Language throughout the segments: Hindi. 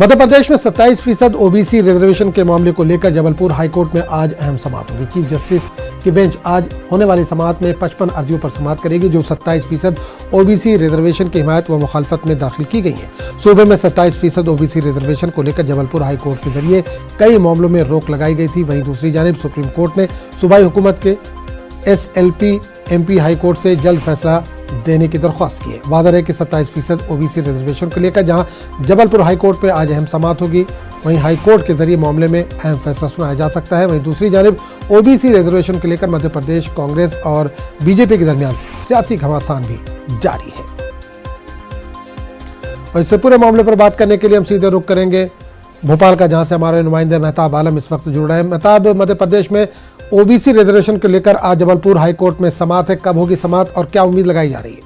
मध्य प्रदेश में 27% ओबीसी रिजर्वेशन के मामले को लेकर जबलपुर हाईकोर्ट में आज अहम समाअत होगी। चीफ जस्टिस की बेंच आज होने वाली समाअत में 55 अर्जियों पर समाअत करेगी जो 27% ओबीसी रिजर्वेशन की हिमायत व मुखालफत में दाखिल की गई है। सूबे में 27% ओबीसी रिजर्वेशन को लेकर जबलपुर हाईकोर्ट के जरिए कई मामलों में रोक लगाई गई थी। वहीं दूसरी जानिब सुप्रीम कोर्ट ने सूबाई हुकूमत के SLP MP हाईकोर्ट से जल्द फैसला देने की दरख्वास्त की है। वादा है कि 27% ओबीसी रिजर्वेशन को लेकर जहां जबलपुर हाईकोर्ट पे आज अहम समाअत होगी, वहीं हाईकोर्ट के जरिए मामले में अहम फैसला सुनाया जा सकता है। वहीं दूसरी जानिब ओबीसी रिजर्वेशन को लेकर मध्य प्रदेश कांग्रेस और बीजेपी के दरमियान सियासी घमासान भी जारी है। और इससे पूरे मामले पर बात करने के लिए हम सीधे रुख करेंगे भोपाल का, जहां से हमारे नुमाइंदे मेहताब आलम इस वक्त जुड़ रहे हैं। मेहताब, मध्य प्रदेश में ओबीसी रिजर्वेशन को लेकर आज जबलपुर हाईकोर्ट में समाअत है, कब होगी समाअत और क्या उम्मीद लगाई जा रही है?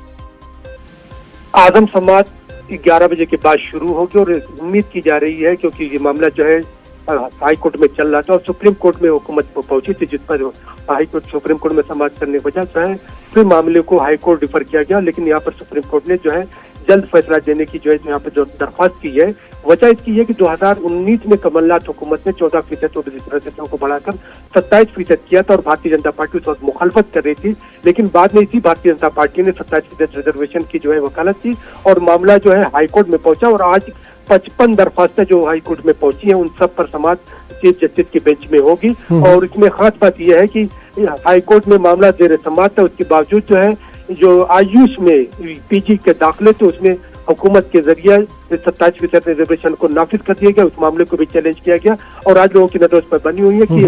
आदम समाअत 11 बजे के बाद शुरू होगी और उम्मीद की जा रही है, क्योंकि ये मामला जो है हाई कोर्ट में चल रहा था और सुप्रीम कोर्ट में हुकूमत पहुंची थी, जिस पर हाई कोर्ट सुप्रीम कोर्ट में समाअत करने की वजह से फिर मामले को हाई कोर्ट डिफर किया गया। लेकिन यहाँ पर सुप्रीम कोर्ट ने जो है जल्द फैसला देने की जो है यहाँ पर जो दरख्वास्त की है, वजह इसकी है कि 2019 में कमलनाथ हुकूमत ने 14% ओबीसी रिजर्वेशन को बढ़ाकर 27% किया था और भारतीय जनता पार्टी उस वक्त मुखालफत कर रही थी। लेकिन बाद में इसी भारतीय जनता पार्टी ने 27% रिजर्वेशन की जो है वकालत की और मामला जो है हाईकोर्ट में पहुंचा और आज 55 दरख्वास्तें जो हाईकोर्ट में पहुंची हैं उन सब पर समाअत चीफ जस्टिस की बेंच में होगी। और इसमें खास बात यह है कि हाईकोर्ट में मामला जेर समाअत है, उसके बावजूद जो है जो आयुष में PG के दाखिले थे उसमें हुकूमत के जरिए 27% रिजर्वेशन को नाफिज कर दिया गया। उस मामले को भी चैलेंज किया गया और आज लोगों की नजर उस पर बनी हुई है कि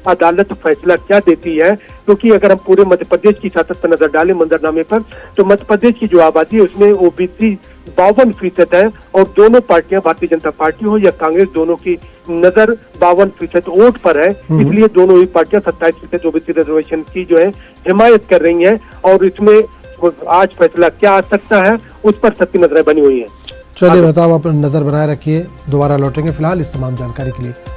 अदालत फैसला क्या देती है। क्योंकि अगर हम पूरे मध्य प्रदेश की सियासत पर नजर डालें मंजरनामे पर, तो मध्य प्रदेश की जो आबादी है उसमें ओबीसी 52% है और दोनों पार्टियां, भारतीय जनता पार्टी हो या कांग्रेस, दोनों की नजर 52% वोट पर है। इसलिए दोनों ही पार्टियां 27% ओबीसी रिजर्वेशन की जो है हिमायत कर रही हैं और इसमें आज फैसला क्या आ सकता है उस पर सबकी नजरें बनी हुई हैं। चलिए बताओ, आप नजर बनाए रखिए, दोबारा लौटेंगे। फिलहाल इस तमाम जानकारी के लिए